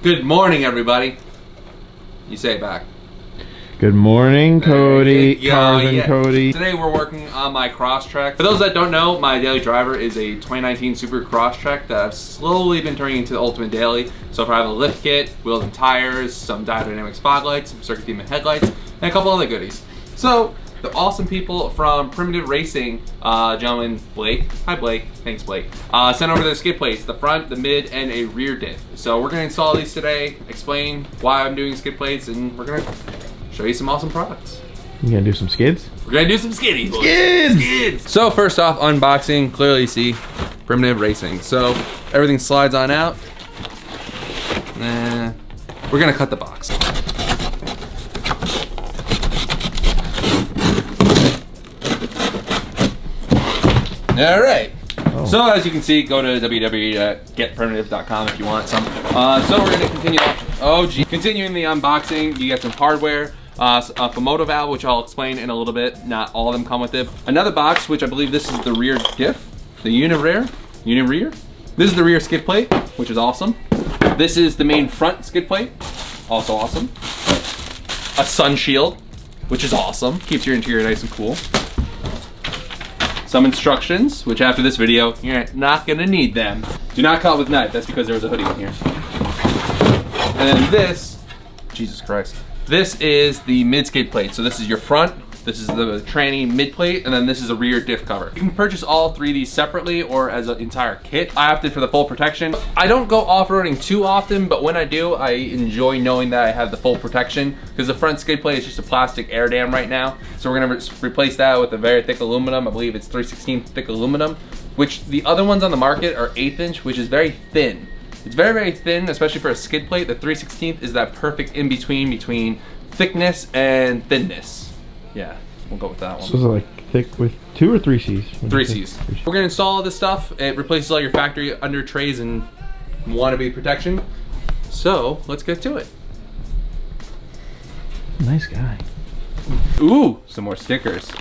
Good morning, everybody. You say it back. Good morning, Cody. Cody. Today we're working on my Crosstrek. For those that don't know, my daily driver is a 2019 Subaru Crosstrek that I've slowly been turning into the ultimate daily. So far I have a lift kit, wheels and tires, some diodynamic spotlights, some circuit demon headlights, and a couple other goodies. So the awesome people from Primitive Racing, gentleman Blake, hi Blake, thanks Blake, sent over the skid plates, the front, the mid, and a rear diff. So we're gonna install these today, explain why I'm doing skid plates, and we're gonna show you some awesome products. You gonna do some skids? We're gonna do some skiddies. Skids! So first off, unboxing, clearly you see Primitive Racing. So everything slides on out. We're gonna cut the box. All right. Oh. So as you can see, go to www.getprimitive.com if you want some. So we're gonna continue. Continuing the unboxing, you get some hardware, a Femoto valve, which I'll explain in a little bit. Not all of them come with it. Another box, which I believe this is the rear diff, the Unirear. This is the rear skid plate, which is awesome. This is the main front skid plate, also awesome. A sun shield, which is awesome. Keeps your interior nice and cool. Some instructions, which after this video, you're not gonna need them. Do not cut with knife, that's because there was a hoodie in here. And then this, Jesus Christ. This is the mid skid plate. So this is your front, this is the tranny mid plate, and then this is a rear diff cover. You can purchase all three of these separately or as an entire kit. I opted for the full protection. I don't go off-roading too often, but when I do, I enjoy knowing that I have the full protection because the front skid plate is just a plastic air dam right now. So we're gonna replace that with a very thick aluminum. I believe it's 3/16 thick aluminum, which the other ones on the market are 1/8 inch, which is very thin. It's very, very thin, especially for a skid plate. The 3/16 is that perfect in between thickness and thinness. Yeah, we'll go with that one. So is it like thick with 2 or 3 C's? 3 C's. We're gonna install all this stuff. It replaces all your factory under trays and wannabe protection. So let's get to it. Nice guy. Ooh, some more stickers.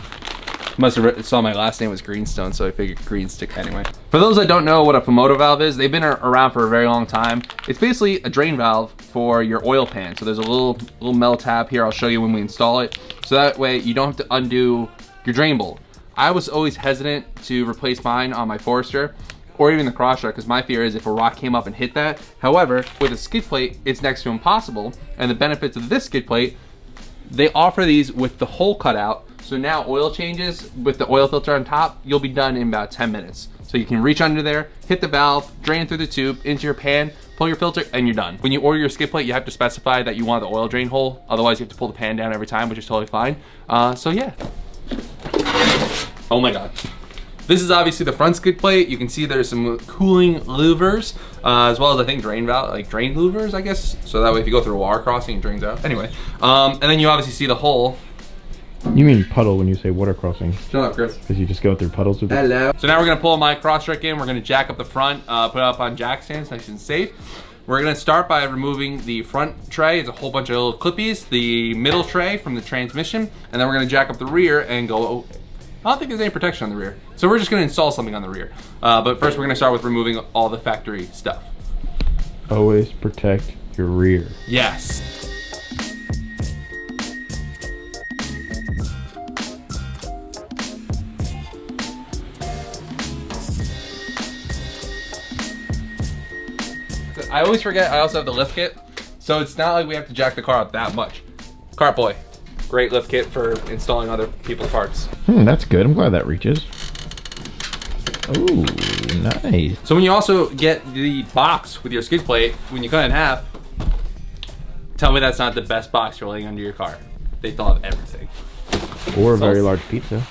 Must have saw my last name was Greenstone, so I figured green stick anyway. For those that don't know what a Femoto valve is, they've been around for a very long time. It's basically a drain valve for your oil pan. So there's a little metal tab here. I'll show you when we install it. So that way you don't have to undo your drain bolt. I was always hesitant to replace mine on my Forester or even the Crosstrek because my fear is if a rock came up and hit that. However, with a skid plate, it's next to impossible. And the benefits of this skid plate, they offer these with the hole cut out. So now oil changes with the oil filter on top, you'll be done in about 10 minutes. So you can reach under there, hit the valve, drain through the tube, into your pan, pull your filter, and you're done. When you order your skid plate, you have to specify that you want the oil drain hole. Otherwise, you have to pull the pan down every time, which is totally fine. So yeah. Oh my God. This is obviously the front skid plate. You can see there's some cooling louvers, as well as I think drain valve, like drain louvers, I guess. So that way if you go through a water crossing, it drains out. Anyway, and then you obviously see the hole. You mean puddle when you say water crossing. Shut up, Chris. Because you just go through puddles with it. Hello. So now we're gonna pull my Crosstrek in. We're gonna jack up the front, put it up on jack stands, nice and safe. We're gonna start by removing the front tray. It's a whole bunch of little clippies, the middle tray from the transmission, and then we're gonna jack up the rear and go, I don't think there's any protection on the rear. So we're just gonna install something on the rear. But first we're gonna start with removing all the factory stuff. Always protect your rear. Yes. I always forget I also have the lift kit, so it's not like we have to jack the car up that much. Cart Boy, great lift kit for installing other people's parts. That's good. I'm glad that reaches. Oh, nice. So when you also get the box with your skid plate, when you cut it in half, tell me that's not the best box you're laying under your car. They still have everything. Or a very large pizza.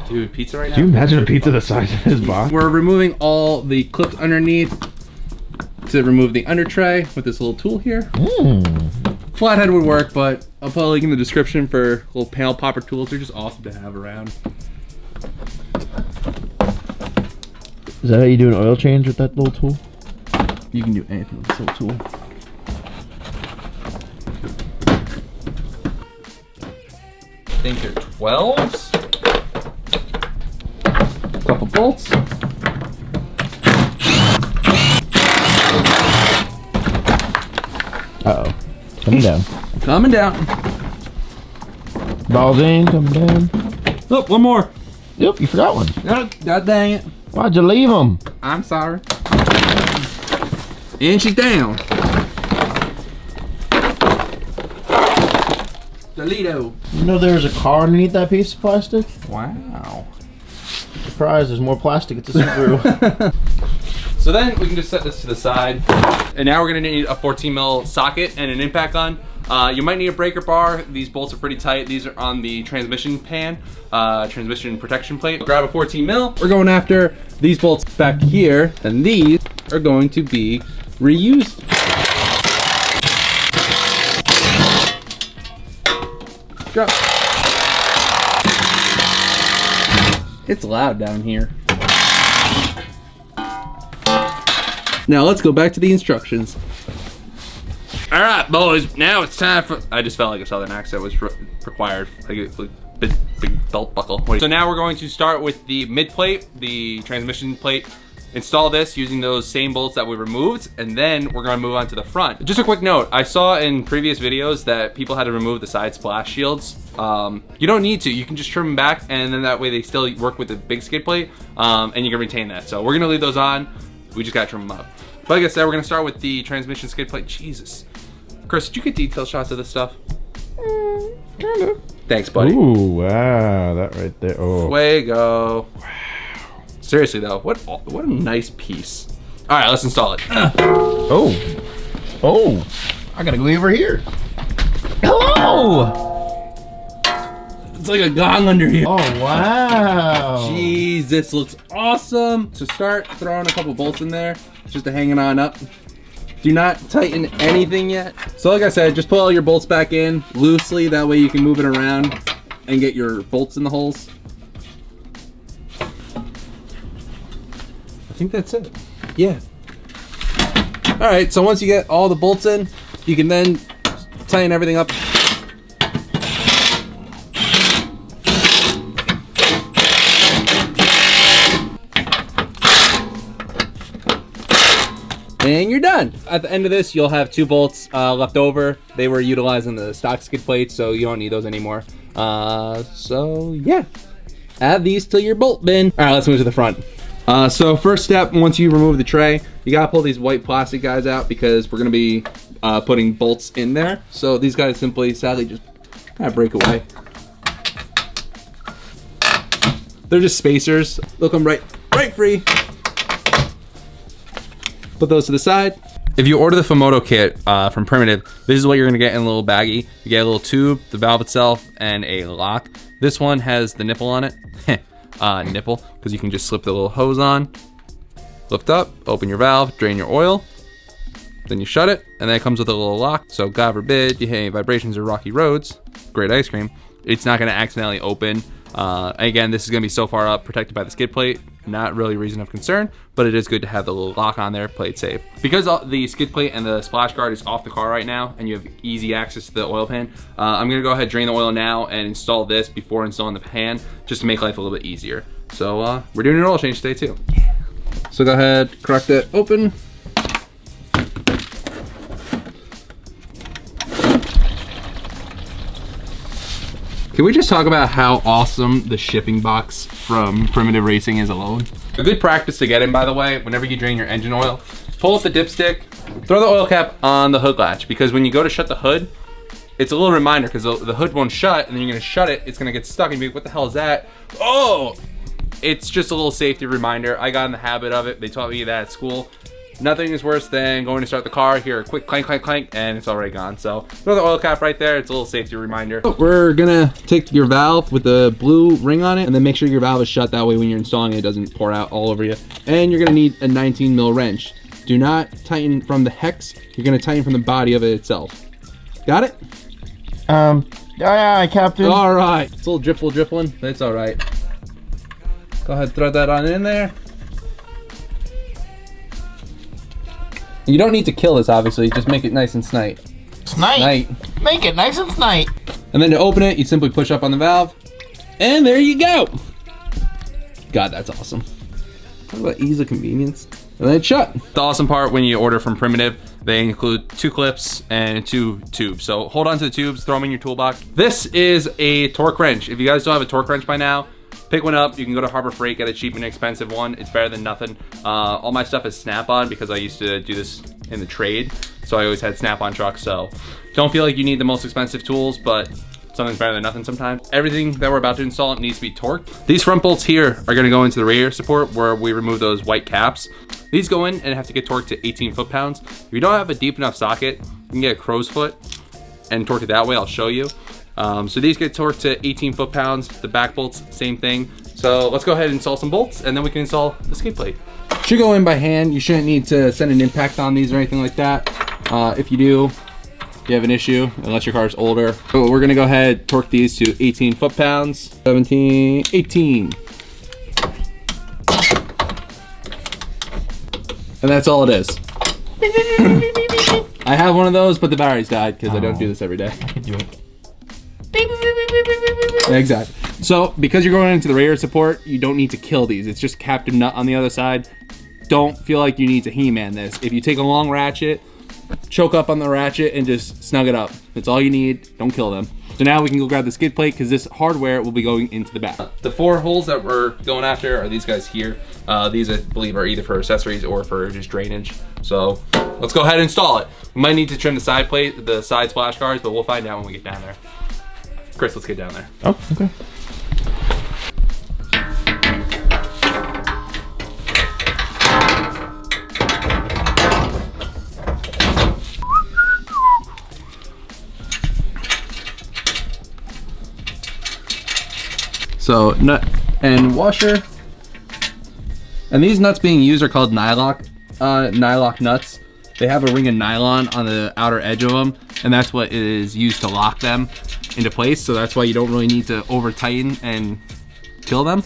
Dude, pizza right now? Do you imagine a pizza the size of this box? We're removing all the clips underneath to remove the under tray with this little tool here. Flathead would work, but I'll put a link in the description for little panel popper tools. They're just awesome to have around. Is that how you do an oil change with that little tool? You can do anything with this little tool. I think they're 12s. A couple bolts. Uh-oh. Coming down. Coming down. Balls in, coming down. Oh, one more. Yep, you forgot one. Oh, God dang it. Why'd you leave them? I'm sorry. And she's down. Toledo. You know there's a car underneath that piece of plastic? Wow. Surprise, there's more plastic at the Subaru. So then we can just set this to the side. And now we're gonna need a 14 mil socket and an impact gun. You might need a breaker bar. These bolts are pretty tight. These are on the transmission pan, transmission protection plate. Grab a 14 mil. We're going after these bolts back here, and these are going to be reused. Drop. It's loud down here. Now let's go back to the instructions. All right, boys, now it's time for, I just felt like a southern accent was required, like a big belt buckle. So now we're going to start with the mid plate, the transmission plate. Install this using those same bolts that we removed, and then we're gonna move on to the front. Just a quick note, I saw in previous videos that people had to remove the side splash shields. You don't need to, you can just trim them back, and then that way they still work with the big skid plate, and you can retain that. So we're gonna leave those on, we just gotta trim them up. But like I said, we're gonna start with the transmission skid plate. Jesus. Chris, did you get detail shots of this stuff? Kinda. Thanks, buddy. Ooh, wow, that right there. Oh. Fuego. Wow. Seriously though, what a nice piece. All right, let's install it. Oh. Oh. I gotta go over here. Hello. It's like a gong under here. Oh, wow. Jeez, this looks awesome. So start throwing a couple bolts in there, just to hang it on up. Do not tighten anything yet. So like I said, just put all your bolts back in loosely. That way you can move it around and get your bolts in the holes. I think that's it. Yeah. All right, so once you get all the bolts in, you can then tighten everything up. And you're done. At the end of this, you'll have 2 bolts left over. They were utilizing the stock skid plates, so you don't need those anymore. So yeah, add these to your bolt bin. All right, let's move to the front. So first step, once you remove the tray, you gotta pull these white plastic guys out because we're gonna be putting bolts in there. So these guys simply, sadly, just kind of break away. They're just spacers. They'll come right free. Put those to the side. If you order the Fumoto kit from Primitive, this is what you're gonna get in a little baggie. You get a little tube, the valve itself, and a lock. This one has the nipple on it. Nipple, because you can just slip the little hose on, lift up, open your valve, drain your oil, then you shut it, and then it comes with a little lock. So God forbid you hit any vibrations or rocky roads, great ice cream, it's not gonna accidentally open. Again, this is gonna be so far up, protected by the skid plate, not really a reason of concern, but it is good to have the little lock on there, play it safe. Because the skid plate and the splash guard is off the car right now, and you have easy access to the oil pan, I'm gonna go ahead and drain the oil now and install this before installing the pan, just to make life a little bit easier. So we're doing an oil change today too. So go ahead, crack that open. Can we just talk about how awesome the shipping box from Primitive Racing is alone? A good practice to get in, by the way, whenever you drain your engine oil, pull up the dipstick, throw the oil cap on the hood latch, because when you go to shut the hood, it's a little reminder, because the hood won't shut, and then you're gonna shut it, it's gonna get stuck, and be like, what the hell is that? Oh! It's just a little safety reminder. I got in the habit of it. They taught me that at school. Nothing is worse than going to start the car, hear a quick clank, clank, clank, and it's already gone. So throw the oil cap right there. It's a little safety reminder. We're gonna take your valve with the blue ring on it, and then make sure your valve is shut. That way when you're installing it, it doesn't pour out all over you. And you're gonna need a 19 mil wrench. Do not tighten from the hex. You're gonna tighten from the body of it itself. Got it? Aye, aye, Captain. All right. It's a little drippling. That's all right. Go ahead, throw that on in there. You don't need to kill this, obviously. Just make it nice and snite. Snite. Make it nice and snite. And then to open it, you simply push up on the valve. And there you go. God, that's awesome. Talk about ease of convenience. And then it's shut. The awesome part when you order from Primitive, They include 2 clips and 2 tubes. So hold on to the tubes, throw them in your toolbox. This is a torque wrench. If you guys don't have a torque wrench by now, pick one up. You can go to Harbor Freight, get a cheap and inexpensive one. It's better than nothing. All my stuff is Snap-on because I used to do this in the trade. So I always had Snap-on trucks. So don't feel like you need the most expensive tools, but something's better than nothing sometimes. Everything that we're about to install needs to be torqued. These front bolts here are gonna go into the radiator support where we remove those white caps. These go in and have to get torqued to 18 foot-pounds. If you don't have a deep enough socket, you can get a crow's foot and torque it that way. I'll show you. So these get torqued to 18 foot-pounds. The back bolts, same thing. So let's go ahead and install some bolts and then we can install the skid plate. Should go in by hand. You shouldn't need to send an impact on these or anything like that. If you do, you have an issue, unless your car's older. So we're gonna go ahead, torque these to 18 foot-pounds. 17, 18. And that's all it is. I have one of those, but the battery's died because I don't do this every day. I could do it. Exactly. So because you're going into the radiator support, you don't need to kill these. It's just captain nut on the other side. Don't feel like you need to He-Man this. If you take a long ratchet, choke up on the ratchet and just snug it up. That's all you need. Don't kill them. So now we can go grab the skid plate because this hardware will be going into the back. The 4 holes that we're going after are these guys here. These I believe are either for accessories or for just drainage. So let's go ahead and install it. We might need to trim the side plate, the side splash guards, but we'll find out when we get down there. Chris, let's get down there. Oh, okay. So nut and washer. And these nuts being used are called nylock nuts. They have a ring of nylon on the outer edge of them, and that's what is used to lock them into place. So that's why you don't really need to over tighten and kill them.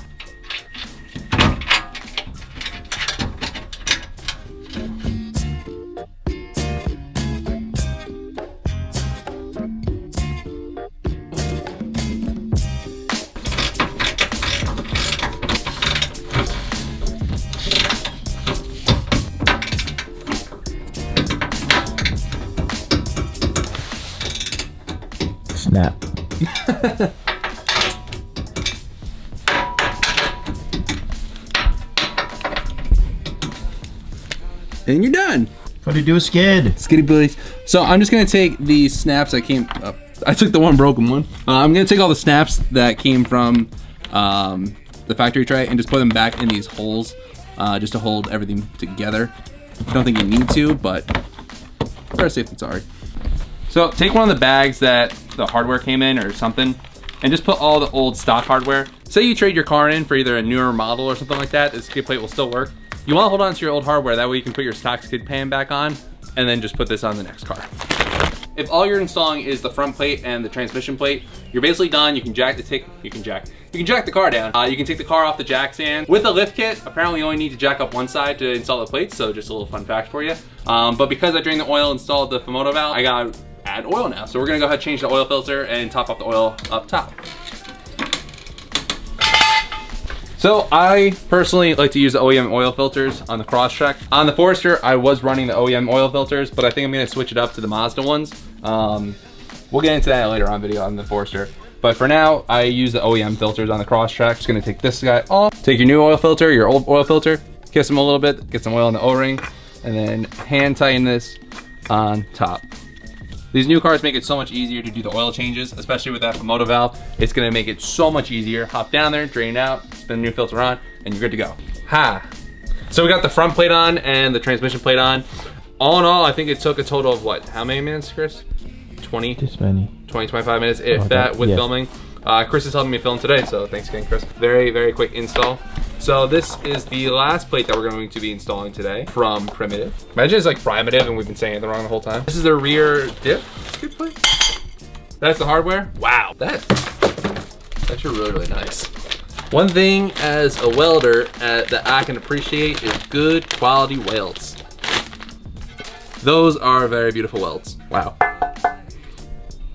Snap. And you're done. How do you do a skid? Skiddy billies. So I'm just gonna take the snaps that came up. I took the one broken one. I'm gonna take all the snaps that came from the factory tray and just put them back in these holes just to hold everything together. I don't think you need to, but better safe than sorry. So take one of the bags that the hardware came in or something and just put all the old stock hardware. Say you trade your car in for either a newer model or something like that, the skid plate will still work. You wanna hold on to your old hardware, that way you can put your stock skid pan back on and then just put this on the next car. If all you're installing is the front plate and the transmission plate, you're basically done. You can jack the car down. You can take the car off the jack stand. With the lift kit, apparently you only need to jack up one side to install the plates, so just a little fun fact for you. But because I drained the oil and installed the Fumoto valve, I gotta add oil now. So we're gonna go ahead and change the oil filter and top up the oil up top. So I personally like to use the OEM oil filters on the Crosstrek. On the Forester, I was running the OEM oil filters, but I think I'm gonna switch it up to the Mazda ones. We'll get into that later on video on the Forester. But for now, I use the OEM filters on the Crosstrek. Just gonna take this guy off. Take your new oil filter, your old oil filter, kiss them a little bit, get some oil in the O-ring, and then hand tighten this on top. These new cars make it so much easier to do the oil changes, especially with that Fumoto valve. It's gonna make it so much easier. Hop down there, drain out, spin the new filter on, and you're good to go. Ha! So we got the front plate on and the transmission plate on. All in all, I think it took a total of what? How many minutes, Chris? 20? This many. 20, 25 minutes, if that, with filming. Chris is helping me film today, so thanks again, Chris. Very, very quick install. So this is the last plate that we're going to be installing today from Primitive. Imagine it's like Primitive and we've been saying it wrong the whole time. This is the rear diff skid plate. That's the hardware. Wow, that's actually really, really nice. One thing as a welder that I can appreciate is good quality welds. Those are very beautiful welds. Wow.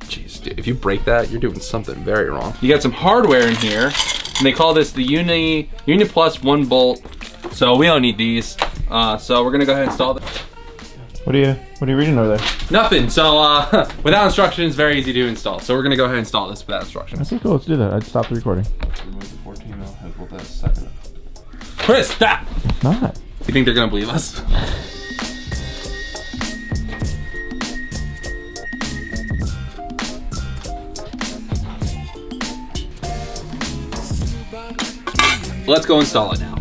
Jeez, dude, if you break that, you're doing something very wrong. You got some hardware in here, and they call this the Uni Plus 1 bolt. So we don't need these. So we're gonna go ahead and install this. What are you reading over there? Nothing. So without instructions, very easy to install. So we're gonna go ahead and install this without instructions. Okay, cool. Let's do that. I'd stop the recording. Remove the 14 mil and hold that a second. Chris, stop! It's not. You think they're gonna believe us? Let's go install it now.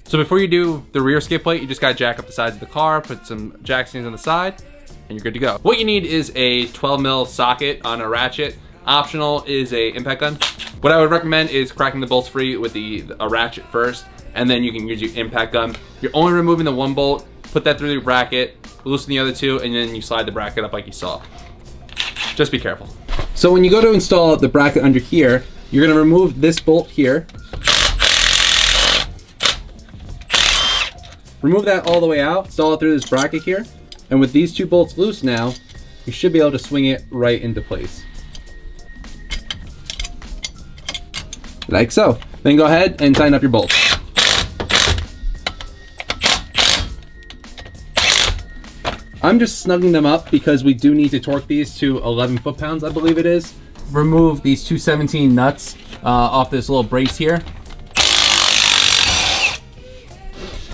So before you do the rear skid plate, you just gotta jack up the sides of the car, put some jack stands on the side, and you're good to go. What you need is a 12 mil socket on a ratchet. Optional is a impact gun. What I would recommend is cracking the bolts free with a ratchet first, and then you can use your impact gun. You're only removing the one bolt, put that through the bracket, loosen the other two, and then you slide the bracket up like you saw. Just be careful. So when you go to install the bracket under here, you're gonna remove this bolt here. Remove that all the way out, install it through this bracket here, and with these two bolts loose now, you should be able to swing it right into place. Like so. Then go ahead and tighten up your bolts. I'm just snugging them up because we do need to torque these to 11 foot-pounds, I believe it is. Remove these 217 nuts off this little brace here.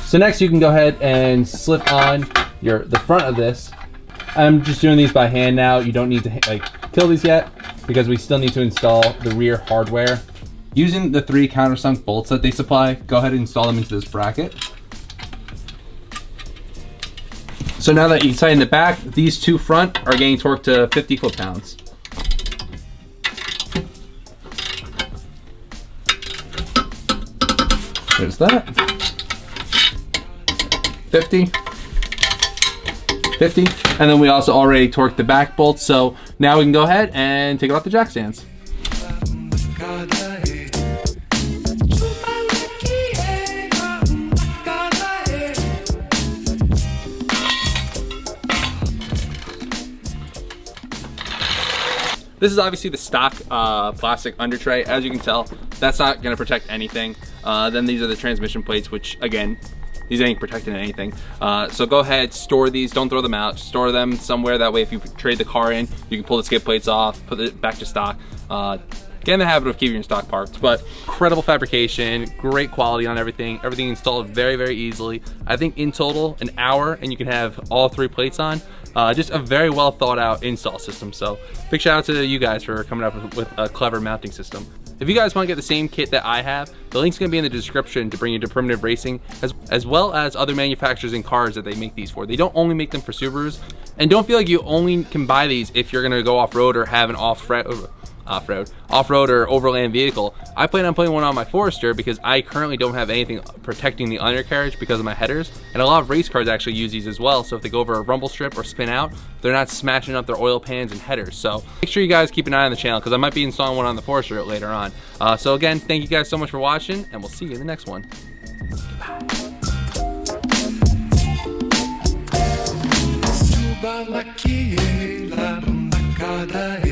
So next you can go ahead and slip on the front of this. I'm just doing these by hand now. You don't need to kill these yet because we still need to install the rear hardware. Using the 3 countersunk bolts that they supply, go ahead and install them into this bracket. So now that you tighten the back, these two front are getting torqued to 50 foot-pounds. There's that. 50, 50, and then we also already torqued the back bolts, so now we can go ahead and take it off the jack stands. This is obviously the stock plastic under tray. As you can tell, that's not gonna protect anything. Then these are the transmission plates, which again, these ain't protecting anything. So go ahead, store these, don't throw them out. Store them somewhere, that way if you trade the car in, you can pull the skid plates off, put it back to stock. Get in the habit of keeping your stock parked. But incredible fabrication, great quality on everything. Everything installed very, very easily. I think in total, an hour, and you can have all 3 plates on. Just a very well thought out install system. So big shout out to you guys for coming up with a clever mounting system. If you guys want to get the same kit that I have, the link's going to be in the description to bring you to Primitive Racing, as well as other manufacturers and cars that they make these for. They don't only make them for Subarus, and don't feel like you only can buy these if you're going to go off-road or have an off-road or overland vehicle. I plan on putting one on my Forester because I currently don't have anything protecting the undercarriage because of my headers, and a lot of race cars actually use these as well, so if they go over a rumble strip or spin out, they're not smashing up their oil pans and headers. So make sure you guys keep an eye on the channel because I might be installing one on the Forester later on. So again, thank you guys so much for watching, and we'll see you in the next one. Goodbye.